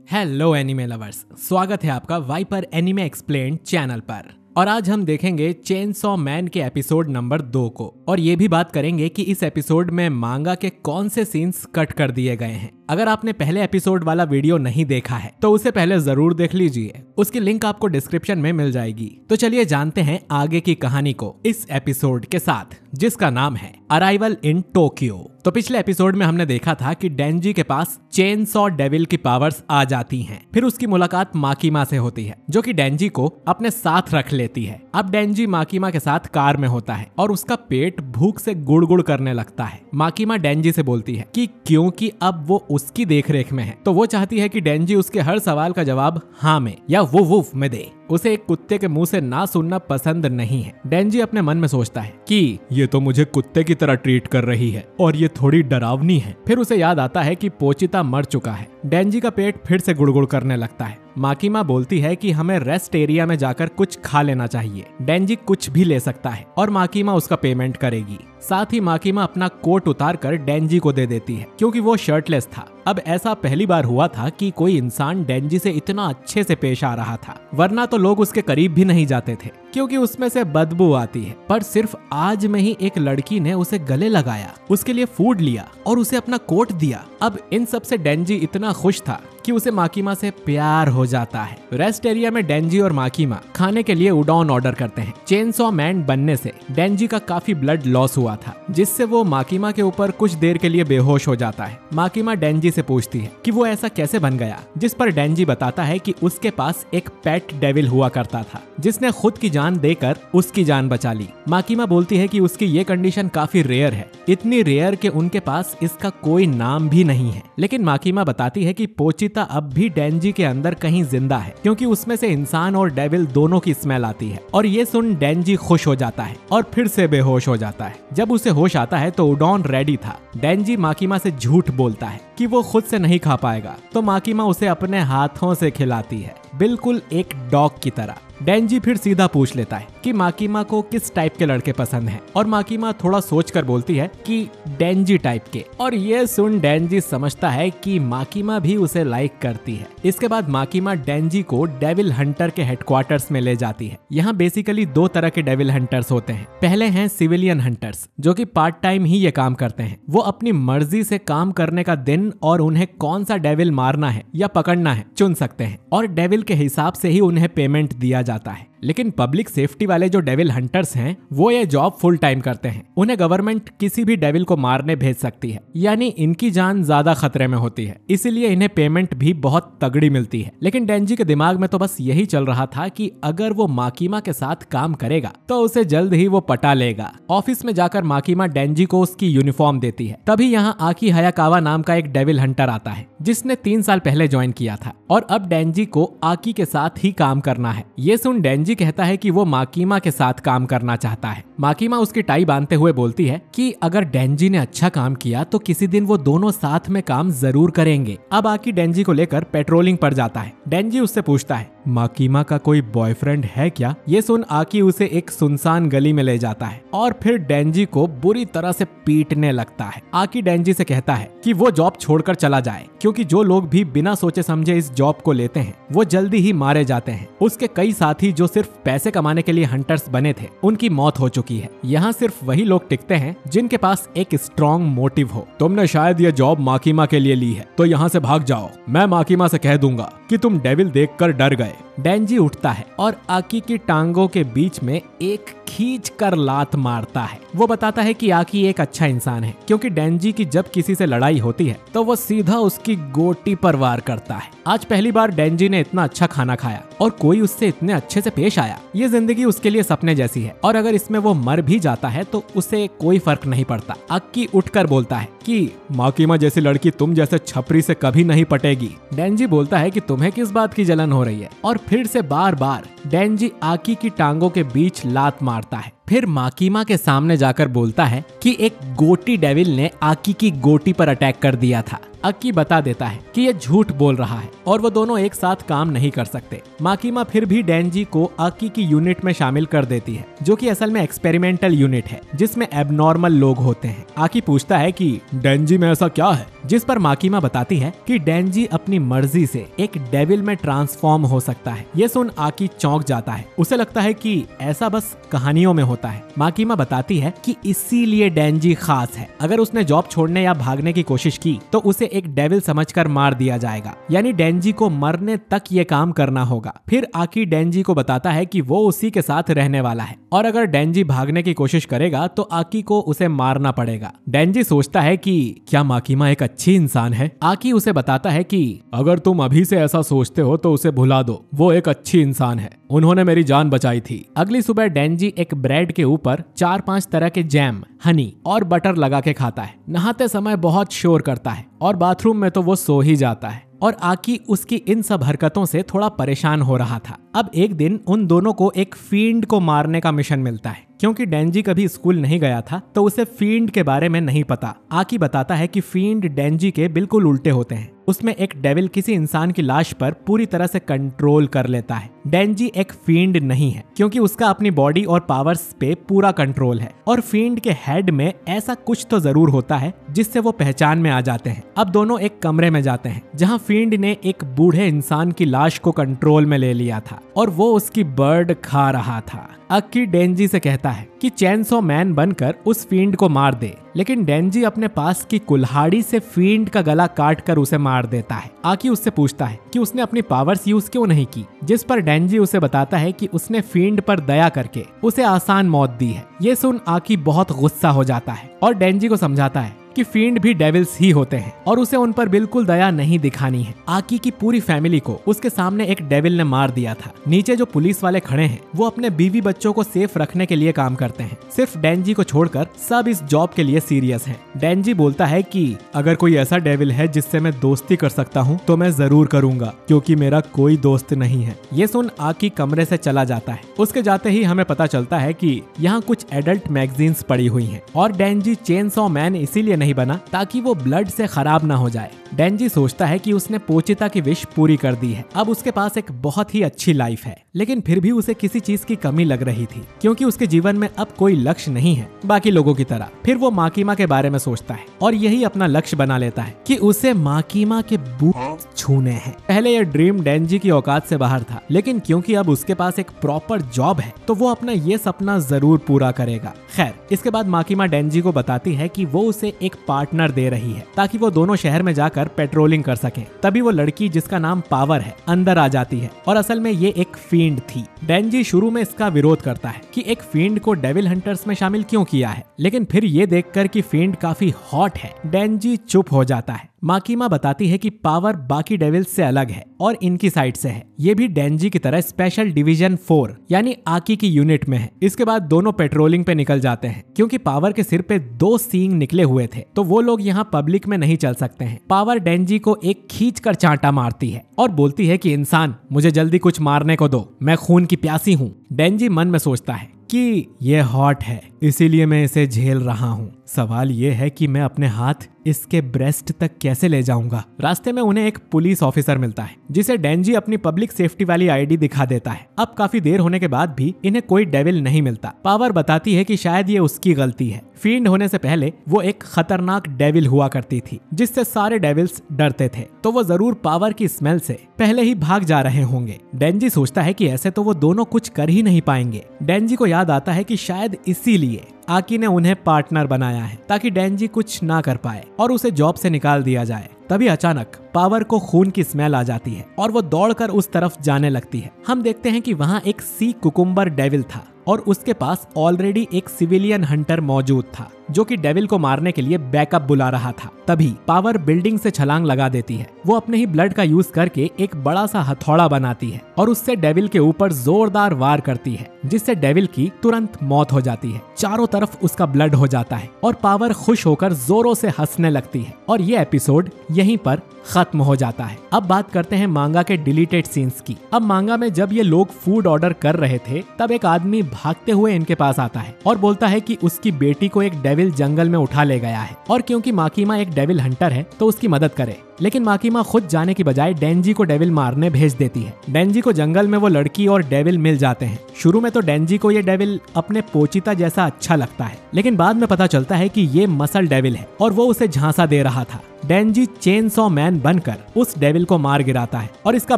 Hello anime lovers, स्वागत है आपका वाइपर एनिमे एक्सप्लेन्ड चैनल पर। और आज हम देखेंगे चेनसॉ मैन के एपिसोड नंबर 2 को, और ये भी बात करेंगे कि इस एपिसोड में मांगा के कौन से सीन्स कट कर दिए गए हैं। अगर आपने पहले एपिसोड वाला वीडियो नहीं देखा है तो उसे पहले जरूर देख लीजिए, उसकी लिंक आपको डिस्क्रिप्शन में मिल जाएगी। तो चलिए जानते हैं आगे की कहानी को इस एपिसोड के साथ, जिसका नाम है अराइवल इन टोक्यो। तो पिछले एपिसोड में हमने देखा था कि डेंजी के पास चेनसॉ डेविल की पावर्स आ जाती हैं। फिर उसकी मुलाकात माकीमा से होती है, जो कि डेंजी को अपने साथ रख लेती है। अब डेंजी माकीमा के साथ कार में होता है और उसका पेट भूख से गुड़गुड़ करने लगता है। माकीमा डेंजी से बोलती है कि क्योंकि अब वो उसकी देखरेख में है, तो वो चाहती है कि डेंजी उसके हर सवाल का जवाब हाँ में या वो वुफ में दे। उसे एक कुत्ते के मुंह से ना सुनना पसंद नहीं है। डेंजी अपने मन में सोचता है कि ये तो मुझे कुत्ते की तरह ट्रीट कर रही है और ये थोड़ी डरावनी है। फिर उसे याद आता है कि पोचिता मर चुका है। डेंजी का पेट फिर से गुड़गुड़ करने लगता है। माकीमा बोलती है कि हमें रेस्ट एरिया में जाकर कुछ खा लेना चाहिए। डेंजी कुछ भी ले सकता है और माकीमा उसका पेमेंट करेगी। साथ ही माकीमा अपना कोट उतार कर डेंजी को दे देती है, क्योंकि वो शर्टलेस था। अब ऐसा पहली बार हुआ था कि कोई इंसान डेंजी से इतना अच्छे से पेश आ रहा था, वरना तो लोग उसके करीब भी नहीं जाते थे क्योंकि उसमें से बदबू आती है। पर सिर्फ आज में ही एक लड़की ने उसे गले लगाया, उसके लिए फूड लिया और उसे अपना कोट दिया। अब इन सब से डेंजी इतना खुश था कि उसे माकीमा से प्यार हो जाता है। रेस्ट एरिया में डेंजी और माकीमा खाने के लिए उडॉन ऑर्डर करते हैं। चेनसॉ मैन बनने से डेंजी का काफी ब्लड लॉस हुआ था, जिससे वो माकीमा के ऊपर कुछ देर के लिए बेहोश हो जाता है। माकीमा डेंजी से पूछती है कि वो ऐसा कैसे बन गया, जिस पर डेंजी बताता है कि उसके पास एक पेट डेविल हुआ करता था, जिसने खुद की जान देकर उसकी जान बचा ली। माकीमा बोलती है कि उसकी ये कंडीशन काफी रेयर है, इतनी रेयर कि उनके पास इसका कोई नाम भी नहीं है। लेकिन माकीमा बताती है कि पोचिता अब भी डेंजी के अंदर कहीं जिंदा है, क्योंकि उसमें से इंसान और डेविल दोनों की स्मेल आती है। और ये सुन डेंजी खुश हो जाता है और फिर से बेहोश हो जाता है। जब उसे होश आता है तो उडॉन रेडी था। डेंजी माकीमा से झूठ बोलता है कि वो खुद से नहीं खा पाएगा, तो माकीमा उसे अपने हाथों से खिलाती है, बिल्कुल एक डॉग की तरह। डेंजी फिर सीधा पूछ लेता है कि माकीमा को किस टाइप के लड़के पसंद हैं, और माकीमा थोड़ा सोचकर बोलती है कि डेंजी टाइप के। और ये सुन डेंजी समझता है कि माकीमा भी उसे लाइक करती है। इसके बाद माकीमा डेंजी को डेविल हंटर के हेडक्वार्टर्स में ले जाती है। यहाँ बेसिकली 2 तरह के डेविल हंटर्स होते हैं। पहले हैं सिविलियन हंटर्स, जो कि पार्ट टाइम ही ये काम करते हैं। वो अपनी मर्जी से काम करने का दिन और उन्हें कौन सा डेविल मारना है या पकड़ना है चुन सकते हैं, और डेविल के हिसाब से ही उन्हें पेमेंट दिया जाता है। लेकिन पब्लिक सेफ्टी वाले जो डेविल हंटर्स हैं, वो ये जॉब फुल टाइम करते हैं। उन्हें गवर्नमेंट किसी भी डेविल को मारने भेज सकती है, यानी इनकी जान ज्यादा खतरे में होती है, इसीलिए इन्हें पेमेंट भी बहुत तगड़ी मिलती है। लेकिन डेंजी के दिमाग में तो बस यही चल रहा था कि अगर वो माकीमा के साथ काम करेगा तो उसे जल्द ही वो पटा लेगा। ऑफिस में जाकर माकीमा डेंजी को उसकी यूनिफॉर्म देती है। तभी यहाँ आकी हयाकावा नाम का एक डेविल हंटर आता है, जिसने 3 साल पहले ज्वाइन किया था, और अब डेंजी को आकी के साथ ही काम करना है। ये सुन डेंजी कहता है कि वो माकीमा के साथ काम करना चाहता है। माकीमा उसकी टाई बांधते हुए बोलती है कि अगर डेंजी ने अच्छा काम किया तो किसी दिन वो दोनों साथ में काम जरूर करेंगे। अब आकी डेंजी को लेकर पेट्रोलिंग पर जाता है। डेंजी उससे पूछता है, माकीमा का कोई बॉयफ्रेंड है क्या? ये सुन आकी उसे एक सुनसान गली में ले जाता है और फिर डेंजी को बुरी तरह से पीटने लगता है। आकी डेंजी से कहता है कि वो जॉब छोड़कर चला जाए, क्योंकि जो लोग भी बिना सोचे समझे इस जॉब को लेते हैं वो जल्दी ही मारे जाते हैं। उसके कई साथी जो सिर्फ पैसे कमाने के लिए हंटर्स बने थे, उनकी मौत हो चुकी है। यहाँ सिर्फ वही लोग टिकते हैं जिनके पास एक स्ट्रॉन्ग मोटिव हो। तुमने शायद ये जॉब माकीमा के लिए ली है, तो यहाँ से भाग जाओ। मैं माकीमा से कह दूंगा कि तुम डेविल देखकर डर गए। डेंजी उठता है और आकी की टांगों के बीच में एक खींच कर लात मारता है। वो बताता है कि आकी एक अच्छा इंसान है, क्योंकि डेंजी की जब किसी से लड़ाई होती है तो वो सीधा उसकी गोटी पर वार करता है। आज पहली बार डेंजी ने इतना अच्छा खाना खाया और कोई उससे इतने अच्छे से पेश आया। ये जिंदगी उसके लिए सपने जैसी है, और अगर इसमें वो मर भी जाता है तो उसे कोई फर्क नहीं पड़ता। आकी उठकर बोलता है कि माकीमा जैसी लड़की तुम जैसे छपरी से कभी नहीं पटेगी। डेंजी बोलता है कि तुम्हें किस बात की जलन हो रही है, और फिर से बार बार डेंजी आकी की टांगों के बीच लात मारता है। फिर माकीमा के सामने जाकर बोलता है कि एक गोटी डेविल ने आकी की गोटी पर अटैक कर दिया था। अक्की बता देता है कि ये झूठ बोल रहा है और वो दोनों एक साथ काम नहीं कर सकते। माकीमा फिर भी डेंजी को आकी की यूनिट में शामिल कर देती है, जो कि असल में एक्सपेरिमेंटल यूनिट है जिसमें एबनॉर्मल लोग होते हैं। आकी पूछता है कि डेंजी में ऐसा क्या है, जिस पर माकीमा बताती है कि डेंजी अपनी मर्जी से एक डेविल में ट्रांसफॉर्म हो सकता है। ये सुन आकी चौंक जाता है, उसे लगता है कि ऐसा बस कहानियों में होता है। माकीमा बताती है कि इसीलिए डेंजी खास है, अगर उसने जॉब छोड़ने या भागने की कोशिश की तो उसे एक डेविल समझकर मार दिया जाएगा, यानी डेंजी को मरने तक ये काम करना होगा। फिर आकी डेंजी को बताता है कि वो उसी के साथ रहने वाला है और अगर डेंजी भागने की कोशिश करेगा तो आकी को उसे मारना पड़ेगा। डेंजी सोचता है कि क्या माकीमा एक अच्छी इंसान है। आकी उसे बताता है कि अगर तुम अभी से ऐसा सोचते हो तो उसे भुला दो, वो एक अच्छी इंसान है, उन्होंने मेरी जान बचाई थी। अगली सुबह डेंजी एक ब्रेड के ऊपर 4-5 तरह के जैम, हनी और बटर लगा के खाता है। नहाते समय बहुत शोर करता है और बाथरूम में तो वो सो ही जाता है और आकी उसकी इन सब हरकतों से थोड़ा परेशान हो रहा था। अब एक दिन उन दोनों को एक फील्ड को मारने का मिशन मिलता है। क्योंकि डेंजी कभी स्कूल नहीं गया था तो उसे फील्ड के बारे में नहीं पता। आकी बताता है कि फील्ड डेंजी के बिल्कुल उल्टे होते हैं। उसमें एक डेविल किसी इंसान की लाश पर पूरी तरह से कंट्रोल कर लेता है। डेंजी एक फील्ड नहीं है क्योंकि उसका अपनी बॉडी और पावर्स पे पूरा कंट्रोल है और फील्ड के हेड में ऐसा कुछ तो जरूर होता है जिससे वो पहचान में आ जाते हैं। अब दोनों एक कमरे में जाते हैं जहाँ फील्ड ने एक बूढ़े इंसान की लाश को कंट्रोल में ले लिया था और वो उसकी बर्ड खा रहा था। अक्की डेंजी से कहता है कि चेनसो मैन बनकर उस फील्ड को मार दे, लेकिन डेंजी अपने पास की कुल्हाड़ी से फील्ड का गला काट कर उसे मार देता है। आकी उससे पूछता है कि उसने अपनी पावर्स यूज क्यों नहीं की, जिस पर डेंजी उसे बताता है कि उसने फील्ड पर दया करके उसे आसान मौत दी है। ये सुन आकी बहुत गुस्सा हो जाता है और डेंजी को समझाता है कि फील्ड भी डेविल्स ही होते हैं और उसे उन पर बिल्कुल दया नहीं दिखानी है। आकी की पूरी फैमिली को उसके सामने एक डेविल ने मार दिया था। नीचे जो पुलिस वाले खड़े हैं वो अपने बीवी बच्चों को सेफ रखने के लिए काम करते हैं। सिर्फ डेंजी को छोड़कर सब इस जॉब के लिए सीरियस हैं। डेंजी बोलता है कि अगर कोई ऐसा डेविल है जिससे मैं दोस्ती कर सकता हूँ तो मैं जरूर करूंगा, क्योंकि मेरा कोई दोस्त नहीं है। ये सुन आकी कमरे से चला जाता है। उसके जाते ही हमें पता चलता है कि यहाँ कुछ एडल्ट मैगजीन्स पड़ी हुई हैं और डेंजी चेनसॉ मैन इसीलिए नहीं बना ताकि वो ब्लड से खराब ना हो जाए। डेंजी सोचता है कि उसने पोचिता की विश पूरी कर दी है, अब उसके पास एक बहुत ही अच्छी लाइफ है, लेकिन फिर भी उसे किसी चीज की कमी लग रही थी क्योंकि उसके जीवन में अब कोई लक्ष्य नहीं है बाकी लोगों की तरह। फिर वो माकीमा के बारे में सोचता है और यही अपना लक्ष्य बना लेता है कि उसे माकीमा के बूट छूने हैं। पहले यह ड्रीम डेंजी की औकात से बाहर था, लेकिन क्योंकि अब उसके पास एक प्रॉपर जॉब है तो वो अपना ये सपना जरूर पूरा करेगा। खैर, इसके बाद माकीमा डेंजी को बताती है कि वो उसे एक पार्टनर दे रही है ताकि वो दोनों शहर में जाकर पेट्रोलिंग कर सकें। तभी वो लड़की जिसका नाम पावर है अंदर आ जाती है और असल में ये एक फील्ड थी। डेंजी शुरू में इसका विरोध करता है कि एक फील्ड को डेविल हंटर्स में शामिल क्यों किया है, लेकिन फिर ये देखकर कि फील्ड काफी हॉट है, डेंजी चुप हो जाता है। माकीमा बताती है कि पावर बाकी डेविल्स से अलग है और इनकी साइड से है। ये भी डेंजी की तरह स्पेशल डिवीजन 4 यानी आकी की यूनिट में है। इसके बाद दोनों पेट्रोलिंग पे निकल जाते हैं। क्योंकि पावर के सिर पे 2 सींग निकले हुए थे तो वो लोग यहाँ पब्लिक में नहीं चल सकते हैं। पावर डेंजी को एक खींच कर चांटा मारती है और बोलती है कि इंसान, मुझे जल्दी कुछ मारने को दो, मैं खून की प्यासी हूँ। डेंजी मन में सोचता है कि ये हॉट है इसीलिए मैं इसे झेल रहा हूँ। सवाल ये है कि मैं अपने हाथ इसके ब्रेस्ट तक कैसे ले जाऊंगा। रास्ते में उन्हें एक पुलिस ऑफिसर मिलता है जिसे डेंजी अपनी पब्लिक सेफ्टी वाली आईडी दिखा देता है। अब काफी देर होने के बाद भी इन्हें कोई डेविल नहीं मिलता। पावर बताती है कि शायद ये उसकी गलती है। फील्ड होने से पहले वो एक खतरनाक डेविल हुआ करती थी जिससे सारे डेविल्स डरते थे, तो वो जरूर पावर की स्मेल से पहले ही भाग जा रहे होंगे। डेंजी सोचता है कि ऐसे तो वो दोनों कुछ कर ही नहीं पाएंगे। डेंजी को याद आता है कि शायद इसीलिए आकी ने उन्हें पार्टनर बनाया है ताकि डेंजी कुछ ना कर पाए और उसे जॉब से निकाल दिया जाए। तभी अचानक पावर को खून की स्मेल आ जाती है और वो दौड़कर उस तरफ जाने लगती है। हम देखते हैं कि वहाँ एक सी कुकुम्बर डेविल था और उसके पास ऑलरेडी एक सिविलियन हंटर मौजूद था। जो कि डेविल को मारने के लिए बैकअप बुला रहा था। तभी पावर बिल्डिंग से छलांग लगा देती है। वो अपने ही ब्लड का यूज करके एक बड़ा सा हथौड़ा बनाती है और उससे डेविल के ऊपर जोरदार वार करती है, जिससे डेविल की तुरंत मौत हो जाती है। चारों तरफ उसका ब्लड हो जाता है और पावर खुश होकर जोरों से हंसने लगती है और ये एपिसोड यहीं पर खत्म हो जाता है। अब बात करते हैं मांगा के डिलीटेड सीन्स की। अब मांगा में जब ये लोग फूड ऑर्डर कर रहे थे तब एक आदमी भागते हुए इनके पास आता है और बोलता है कि उसकी बेटी को एक डेविल जंगल में उठा ले गया है और क्योंकि माकीमा एक डेविल हंटर है तो उसकी मदद करे। लेकिन माकीमा खुद जाने की बजाय डेंजी को डेविल मारने भेज देती है। डेंजी को जंगल में वो लड़की और डेविल मिल जाते हैं। शुरू में तो डेंजी को ये डेविल अपने पोचिता जैसा अच्छा लगता है, लेकिन बाद में पता चलता है कि ये मसल डेविल है और वो उसे झांसा दे रहा था। डेंजी चेनसॉ मैन बनकर उस डेविल को मार गिराता है और इसका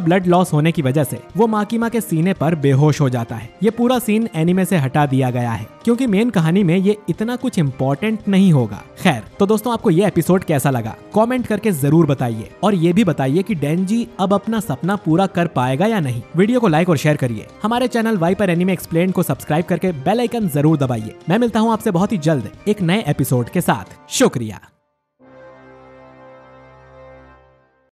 ब्लड लॉस होने की वजह से वो माकीमा के सीने पर बेहोश हो जाता है। ये पूरा सीन एनीमे से हटा दिया गया है क्योंकि मेन कहानी में ये इतना कुछ इम्पोर्टेंट नहीं होगा। खैर, तो दोस्तों आपको ये एपिसोड कैसा लगा कमेंट करके जरूर बताइए और ये भी बताइए कि डेंजी अब अपना सपना पूरा कर पाएगा या नहीं। वीडियो को लाइक और शेयर करिए। हमारे चैनल वाइपर एनीमे एक्सप्लेन्ड को सब्सक्राइब करके बेल आइकन जरूर दबाइए। मैं मिलता हूँ आपसे बहुत ही जल्द एक नए एपिसोड के साथ। शुक्रिया।